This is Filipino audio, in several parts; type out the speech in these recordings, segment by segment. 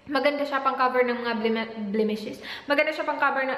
Maganda siya pang cover ng mga blemishes. Maganda siya pang cover ng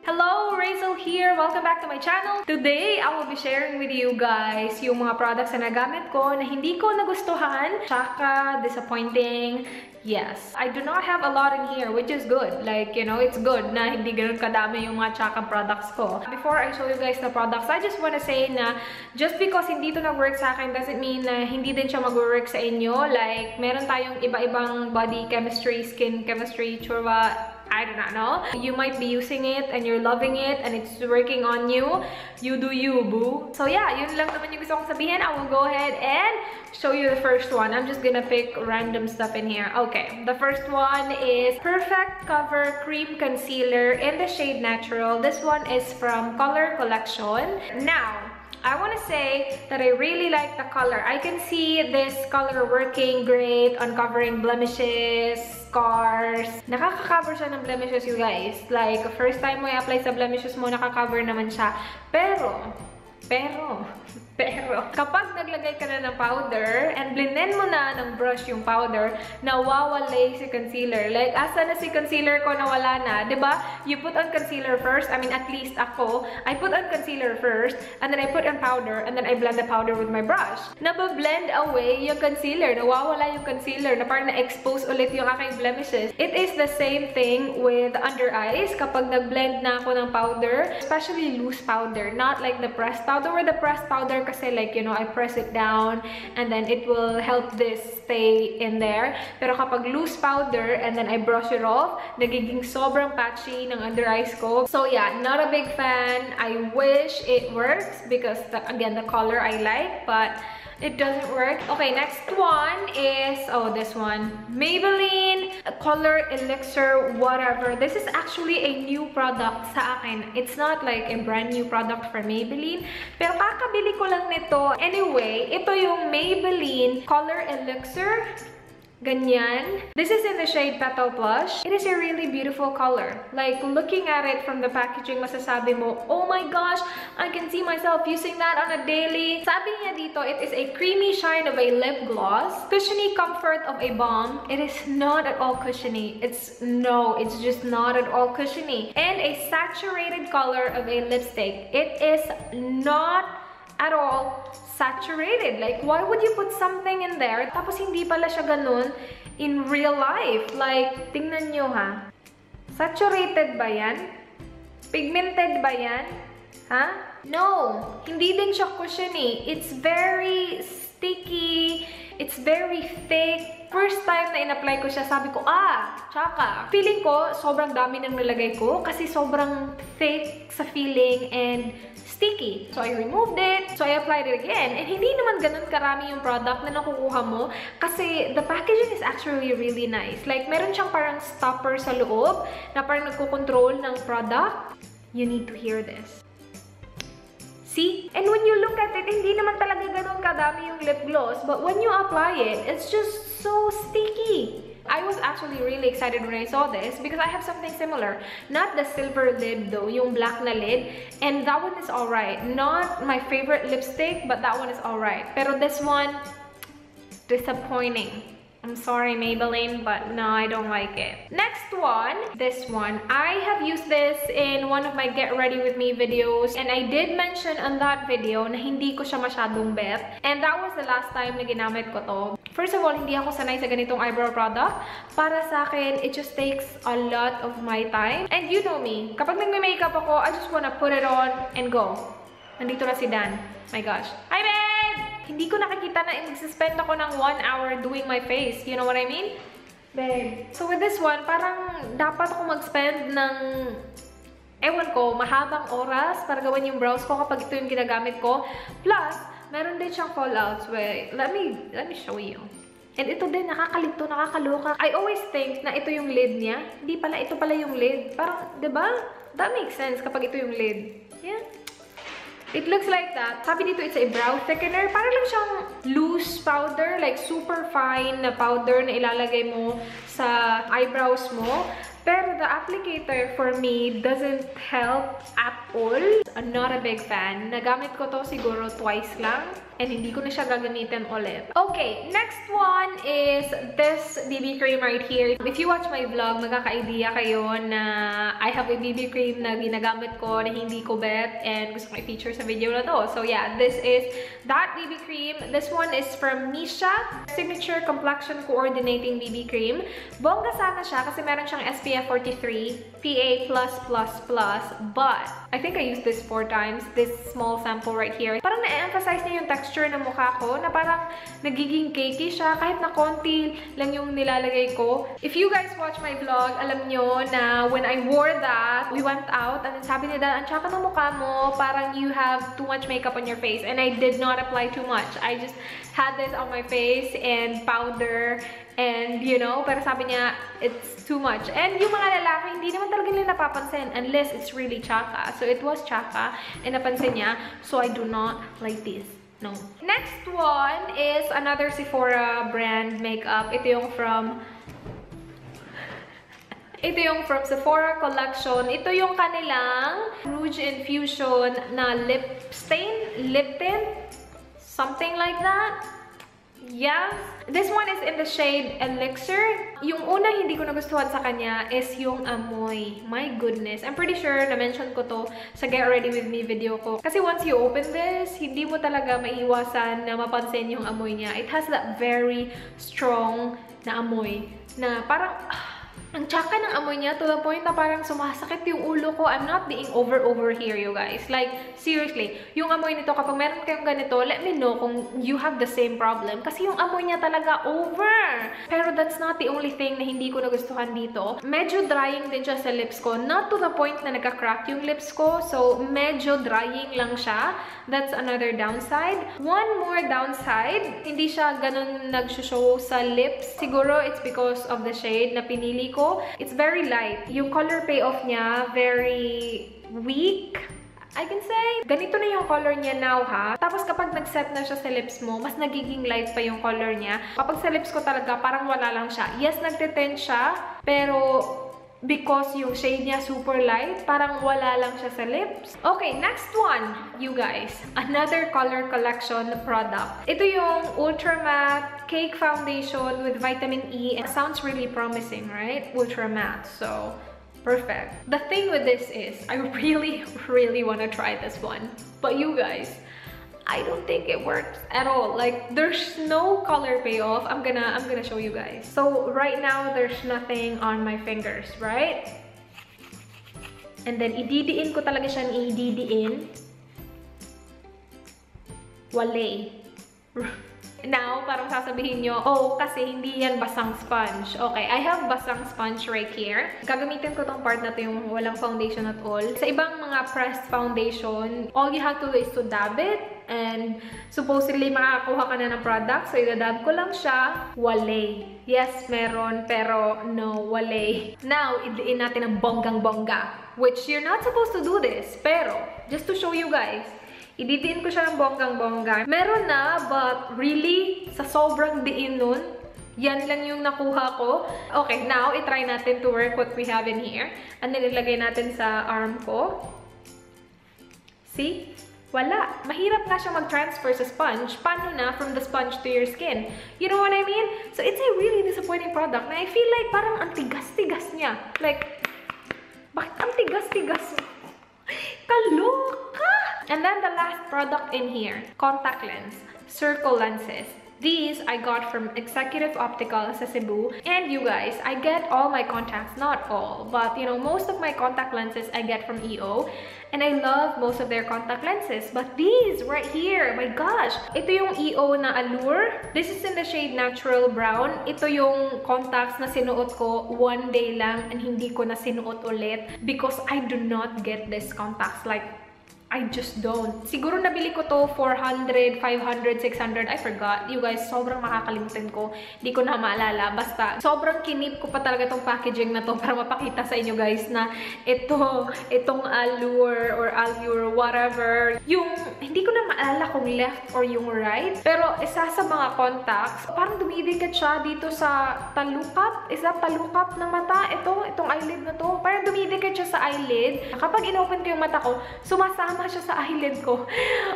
Hello, Rachel here! Welcome back to my channel. Today, I will be sharing with you guys yung mga products na nagamit ko na hindi ko nagustuhan. Tsaka, disappointing. Yes, I do not have a lot in here, which is good. Like, you know, it's good na hindi ganun kadami yung mga tsaka products ko. Before I show you guys the products, I just wanna say na just because hindi to nag-work sa akin doesn't mean na hindi din siya mag-work sa inyo. Like, meron tayong iba-ibang body chemistry, skin chemistry, churwa, I do not know. You might be using it and you're loving it and it's working on you. You do you, boo. So yeah, yun lang naman yung gusto kong sabihin. I will go ahead and show you the first one. I'm just gonna pick random stuff in here. Okay, the first one is Perfect Cover Cream Concealer in the shade Natural. This one is from Color Collection. Now, I want to say that I really like the color. I can see this color working great on covering blemishes, scars. Nakaka-cover siya ng blemishes, you guys. Like, first time mo i-apply sa blemishes mo, nakaka-cover naman siya. Pero, kapag naglagay ka na ng powder and blenden mo na ng brush yung powder, nawawalay si concealer. Like, asa na si concealer ko nawala na, diba? You put on concealer first. I mean, at least ako, I put on concealer first, and then I put on powder, and then I blend the powder with my brush. Nabablend away yung concealer. Nawawala yung concealer na parang na-expose ulit yung aking blemishes. It is the same thing with under eyes. Kapag nag-blend na ako ng powder, especially loose powder, not like the pressed powder. Where the pressed powder kasi like, you know, I press it down and then it will help this stay in there. Pero kapag loose powder and then I brush it off, nagiging sobrang patchy ng under eyes ko. So yeah, not a big fan. I wish it works because, again, the color I like, but it doesn't work. Okay, next one is, oh, this one. Maybelline Color Elixir whatever. This is actually a new product sa akin. It's not like a brand new product for Maybelline. Pero kakabili ko lang nito. Anyway, ito yung Maybelline Color Elixir. Ganyan. This is in the shade Petal Blush. It is a really beautiful color. Like, looking at it from the packaging, masasabi mo, oh my gosh, I can see myself using that on a daily. Sabi niya dito, it is a creamy shine of a lip gloss. Cushiony comfort of a balm. It is not at all cushiony. It's just not at all cushiony. And a saturated color of a lipstick. It is not at all saturated. Like, why would you put something in there tapos hindi pala siya ganun in real life? Like, tingnan nyo ha. Saturated ba yan? Pigmented ba yan? Ha? No! Hindi din siya cushiony. It's very sticky. It's very thick. First time na in-apply ko siya, sabi ko, tsaka. Feeling ko, sobrang dami nang nilagay ko kasi sobrang thick sa feeling and sticky. So, I removed it. So, I applied it again. And hindi naman ganun karami yung product na nakukuha mo kasi the packaging is actually really nice. Like, meron siyang parang stopper sa loob na parang nagko-control ng product. You need to hear this. See? And when you look at it, hindi naman talaga ganun kadami yung lip gloss. But when you apply it, it's just so sticky. I was actually really excited when I saw this because I have something similar. Not the silver lid though, yung black na lid. And that one is alright. Not my favorite lipstick, but that one is alright. Pero this one, disappointing. I'm sorry, Maybelline, but no, I don't like it. Next one, this one. I have used this in one of my Get Ready With Me videos. And I did mention on that video na hindi ko siya masyadong bet. And that was the last time na ginamit ko to. First of all, hindi ako sanay sa ganitong eyebrow product. Para sa akin, it just takes a lot of my time. And you know me, kapag nagme-makeup ako, I just wanna put it on and go. Nandito na si Dan. My gosh. Hi, babe! Hindi ko nakikita na nag-suspend ako ng 1 hour doing my face. You know what I mean? Babe. So with this one, parang dapat ako mag-spend ng, ewan ko, mahabang oras para gawin yung brows ko kapag ito yung ginagamit ko. Plus, meron din siyang fallouts. Wait, let me show you. And ito din, nakakalito, nakakaloka. I always think na ito yung lid niya. Hindi pala, ito pala yung lid. Parang, diba? That makes sense kapag ito yung lid. Yeah. It looks like that. Sabi dito, it's a brow thickener. Parang lang siyang loose powder, like super fine na powder na ilalagay mo sa eyebrows mo. Pero the applicator for me doesn't help at all. I'm not a big fan. Nagamit ko to siguro twice lang. and hindi ko na siya gagamitin ulit. Okay, next one is this BB cream right here. If you watch my vlog, magkaka-idea kayo na I have a BB cream na ginagamit ko na hindi ko bet and gusto ko i-feature sa video na to. So yeah, this is that BB cream. This one is from Misha Signature Complexion Coordinating BB Cream. Bongga sana siya kasi meron siyang SPF 43, PA+++, but I think I used this 4 times, this small sample right here. Parang na-emphasize niya yung texture ng mukha ko na parang nagiging cakey siya kahit na konti lang yung nilalagay ko. If you guys watch my vlog, alam nyo na when I wore that, we went out and sabi ni Dad, ang tsaka ng mukha mo, parang you have too much makeup on your face. And I did not apply too much. I just had this on my face and powder and you know, pero sabi niya, it's too much. And yung mga lalaki, hindi naman talaga nila napapansin unless it's really tsaka. So it was tsaka and napansin niya, so I do not like this. No. Next one is another Sephora brand makeup. Ito yung from Sephora collection. Ito yung kanilang Rouge Infusion na lip tint, something like that. Yes. This one is in the shade Elixir. Yung una hindi ko nagustuhan sa kanya is yung amoy. My goodness. I'm pretty sure na-mention ko to sa Get Ready With Me video ko. Kasi once you open this, hindi mo talaga maiiwasan na mapansin yung amoy niya. It has that very strong na amoy na parang ang tsaka ng amoy niya to the point na parang sumasakit yung ulo ko. I'm not being over here, you guys. Like, seriously, yung amoy nito, kapag meron kayong ganito, let me know kung you have the same problem. Kasi yung amoy niya talaga over. Pero that's not the only thing na hindi ko nagustuhan dito. Medyo drying din siya sa lips ko. Not to the point na nagka-crack yung lips ko. So, medyo drying lang siya. That's another downside. One more downside, hindi siya ganun nag-show sa lips. Siguro it's because of the shade na pinili ko. It's very light. Yung color payoff niya, very weak, I can say. Ganito na yung color niya now, ha? Tapos kapag nag-set na siya sa lips mo, mas nagiging light pa yung color niya. Kapag sa lips ko talaga, parang wala lang siya. Yes, nagtitint siya, pero because yung shade niya super light, parang wala lang siya sa lips. Okay, next one, you guys. Another color collection product. Ito yung Ultra Matte Cake Foundation with Vitamin E. It sounds really promising, right? Ultra Matte. So, perfect. The thing with this is, I really want to try this one. But you guys, I don't think it works at all. Like, there's no color payoff. I'm gonna show you guys. So right now there's nothing on my fingers, right? And then ididiin ko talaga siyang ididiin. Wale. Now, parang sasabihin nyo, oh, kasi hindi yan basang sponge. Okay, I have basang sponge right here. Gagamitin ko tong part na to yung walang foundation at all. Sa ibang mga pressed foundation, all you have to do is to dab it. And supposedly, makakakuha ka na ng product. So, idadab ko lang siya. Wale. Yes, meron. Pero, no, wale. Now, idiin natin ang bonggang-bongga. Which, you're not supposed to do this. Pero, just to show you guys, ididiin ko siya ng bonggang-bongga. Meron na, but really, sa sobrang diin nun, yan lang yung nakuha ko. Okay, now, itry natin to work what we have in here. And then, ilagay natin sa arm ko. See? Wala. Mahirap nga siya mag-transfer sa sponge. Paano na from the sponge to your skin? You know what I mean? So, it's a really disappointing product na I feel like parang ang tigas-tigas niya. Like, bakit ang tigas-tigas? Kaloka! And then the last product in here, contact lens, circle lenses. These I got from Executive Optical sa Cebu. And you guys, I get all my contacts, not all, but you know, most of my contact lenses I get from EO. And I love most of their contact lenses. But these right here, my gosh, ito yung EO na Allure. This is in the shade Natural Brown. Ito yung contacts na sinuot ko one day lang and hindi ko na sinuot ulit because I do not get these contacts. Like, I just don't. Siguro nabili ko to 400, 500, 600. I forgot. You guys, sobrang makakalimutan ko. Di ko na maalala. Basta, sobrang kinip ko pa talaga tong packaging na to para mapakita sa inyo guys na itong Allure or Allure, whatever. Yung, hindi ko na maalala kung left or yung right. Pero, isa sa mga contacts, parang dumidikit siya dito sa talukap. Is that talukap ng mata? Itong eyelid na to. Parang dumidikit siya sa eyelid. Kapag inopen ko yung mata ko, sumasama sumasama siya sa eyelid ko.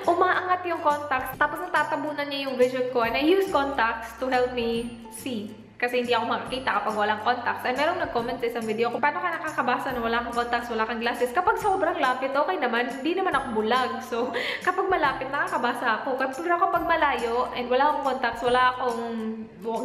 Umaangat yung contacts, tapos natatabunan niya yung vision ko. And I use contacts to help me see. Kasi hindi ako makakita kapag walang contacts. And merong nag-comment sa isang video kung paano ka nakakabasa na wala kang contacts, wala kang glasses. Kapag sobrang lapit, okay naman. Hindi naman ako bulag. So, kapag malapit, nakakabasa ako. Kapag malayo, and wala akong contacts, wala akong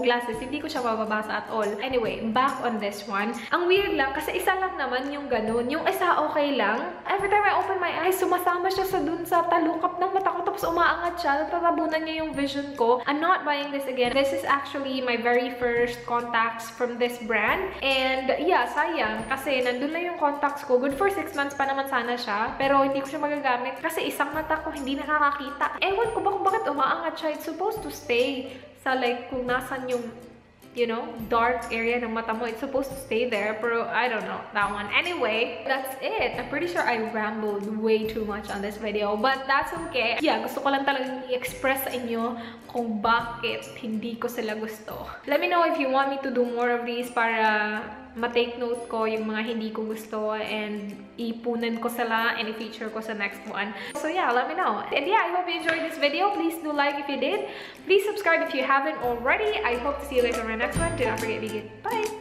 glasses, hindi ko siya mababasa at all. Anyway, back on this one. Ang weird lang, kasi isa lang naman yung ganun. Yung isa okay lang. Every time I open my eyes, sumasama siya sa talukap ng mata ko. Tapos umaangat siya. Natatabunan niya yung vision ko. I'm not buying this again. This is actually my very first contacts from this brand. And yeah, sayang. Kasi nandun na yung contacts ko. Good for 6 months pa naman sana siya. Pero hindi ko siya magagamit. Kasi isang mata ko hindi nakakakita. Ewan ko ba kung bakit umaangat siya. It's supposed to stay sa like kung nasan yung, you know, dark area ng mata mo. It's supposed to stay there. Pero I don't know that one. Anyway, that's it. I'm pretty sure I rambled way too much on this video. But that's okay. Yeah, gusto ko lang talagang i-express sa inyo kung bakit hindi ko sila gusto. Let me know if you want me to do more of these para ma-take note ko yung mga hindi ko gusto and ipunan ko sila and i-feature ko sa next one. So yeah, let me know. And yeah, I hope you enjoyed this video. Please do like if you did. Please subscribe if you haven't already. I hope to see you guys on my next one. Do not forget to be good. Bye!